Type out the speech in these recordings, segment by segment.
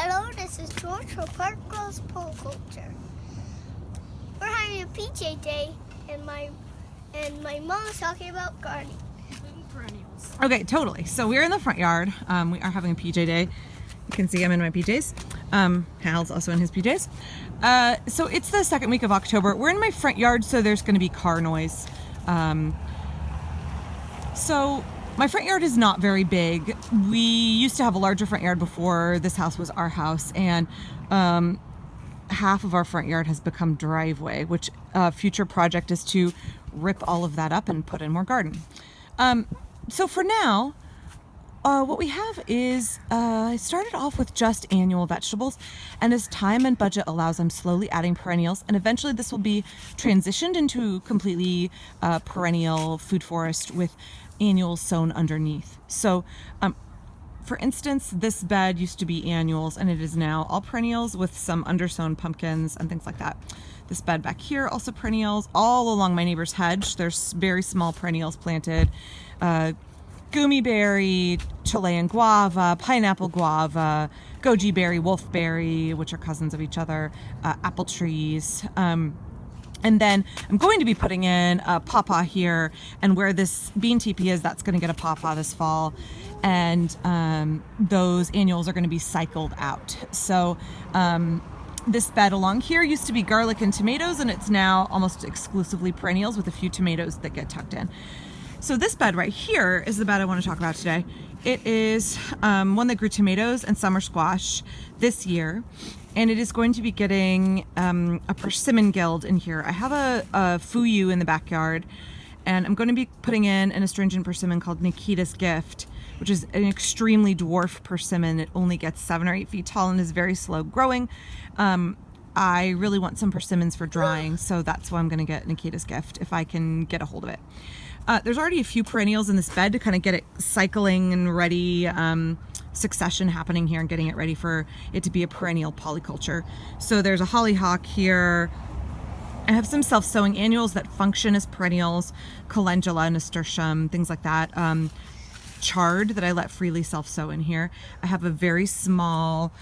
Hello, this is George from Parkgirls Polyculture. We're having a PJ day, and my mom is talking about gardening. Perennials. Okay, totally. So we're in the front yard. We are having a PJ day. You can see I'm in my PJs. Hal's also in his PJs. So it's the second week of October. We're in my front yard, so there's going to be car noise. So my front yard is not very big. We used to have a larger front yard before this house was our house, and half of our front yard has become driveway, which future project is to rip all of that up and put in more garden. So for now, what we have is I started off with just annual vegetables, and as time and budget allows, I'm slowly adding perennials, and eventually this will be transitioned into completely perennial food forest with annuals sown underneath. So for instance, this bed used to be annuals, and it is now all perennials with some undersown pumpkins and things like that. This bed back here, also perennials. All along my neighbor's hedge, there's very small perennials planted. Gummy berry, Chilean guava, pineapple guava, goji berry, wolfberry, which are cousins of each other, apple trees. And then I'm going to be putting in a pawpaw here, and where this bean teepee is, that's going to get a pawpaw this fall. And those annuals are going to be cycled out. So this bed along here used to be garlic and tomatoes, and it's now almost exclusively perennials with a few tomatoes that get tucked in. So this bed right here is the bed I want to talk about today. It is one that grew tomatoes and summer squash this year, and it is going to be getting a persimmon guild in here. I have a fuyu in the backyard, and I'm going to be putting in an astringent persimmon called Nikita's Gift, which is an extremely dwarf persimmon. It only gets 7 or 8 feet tall and is very slow growing. I really want some persimmons for drying, so that's why I'm going to get Nikita's Gift if I can get a hold of it. There's already a few perennials in this bed to kind of get it cycling and ready, succession happening here and getting it ready for it to be a perennial polyculture. So there's a hollyhock here. I have some self-sowing annuals that function as perennials, calendula, nasturtium, things like that. Chard that I let freely self-sow in here. I have a very small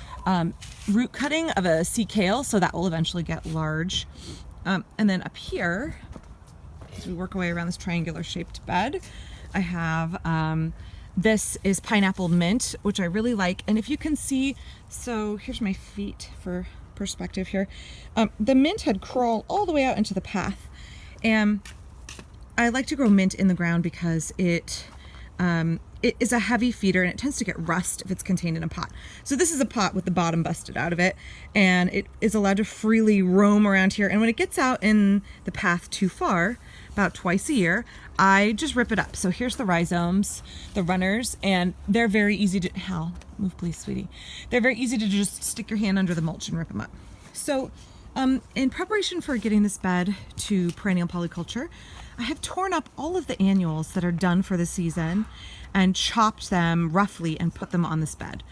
root cutting of a sea kale, so that will eventually get large. And then up here, as we work our way around this triangular shaped bed, I have this is pineapple mint, which I really like. And if you can see, so here's my feet for perspective here. The mint had crawled all the way out into the path, and I like to grow mint in the ground because it is a heavy feeder and it tends to get rust if it's contained in a pot. So this is a pot with the bottom busted out of it, and it is allowed to freely roam around here. And when it gets out in the path too far, about twice a year, I just rip it up. So here's the rhizomes, the runners, and they're very easy to, Hal, move please, sweetie. They're very easy to just stick your hand under the mulch and rip them up. So in preparation for getting this bed to perennial polyculture, I have torn up all of the annuals that are done for the season and chopped them roughly and put them on this bed.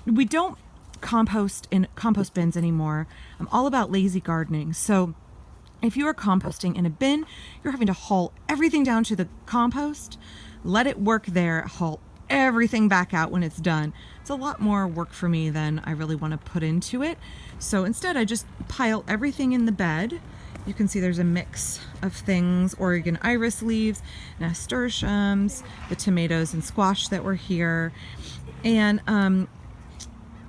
We don't compost in compost bins anymore. I'm all about lazy gardening. So if you are composting in a bin, you're having to haul everything down to the compost, let it work there, haul everything back out when it's done. It's a lot more work for me than I really want to put into it. So instead, I just pile everything in the bed. You can see there's a mix of things: Oregon iris leaves, nasturtiums, the tomatoes and squash that were here. And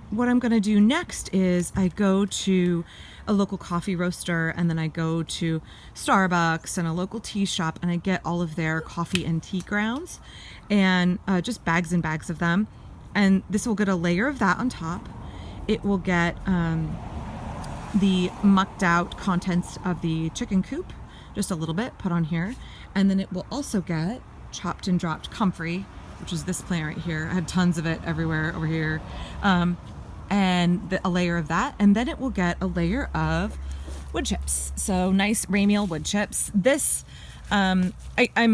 what I'm going to do next is I go to a local coffee roaster, and then I go to Starbucks and a local tea shop, and I get all of their coffee and tea grounds, and just bags and bags of them. And this will get a layer of that on top. It will get the mucked out contents of the chicken coop, just a little bit, put on here. And then it will also get chopped and dropped comfrey, which is this plant right here. I had tons of it everywhere over here. And a layer of that, and then it will get a layer of wood chips. So nice Ramiel wood chips. This, I'm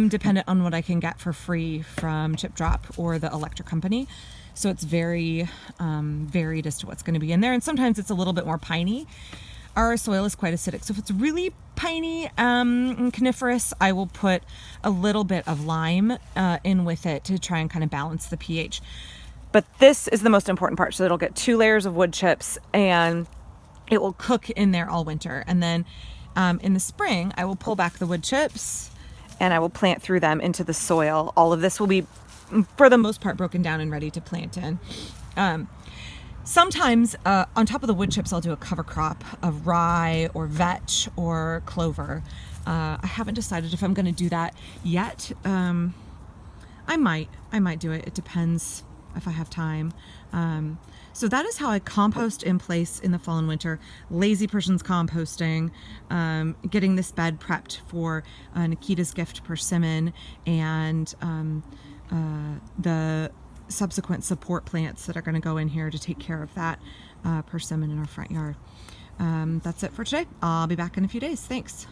dependent on what I can get for free from Chip Drop or the electric company. So it's very varied as to what's going to be in there. And sometimes it's a little bit more piney. Our soil is quite acidic. So if it's really piney and coniferous, I will put a little bit of lime in with it to try and kind of balance the pH. But this is the most important part. So it'll get 2 layers of wood chips and it will cook in there all winter. And then in the spring, I will pull back the wood chips and I will plant through them into the soil. All of this will be, for the most part, broken down and ready to plant in. Sometimes on top of the wood chips, I'll do a cover crop of rye or vetch or clover. I haven't decided if I'm going to do that yet. I might do it. It depends if I have time. So that is how I compost in place in the fall and winter. Lazy person's composting, getting this bed prepped for Nikita's gift persimmon and the subsequent support plants that are going to go in here to take care of that persimmon in our front yard. That's it for today. I'll be back in a few days. Thanks.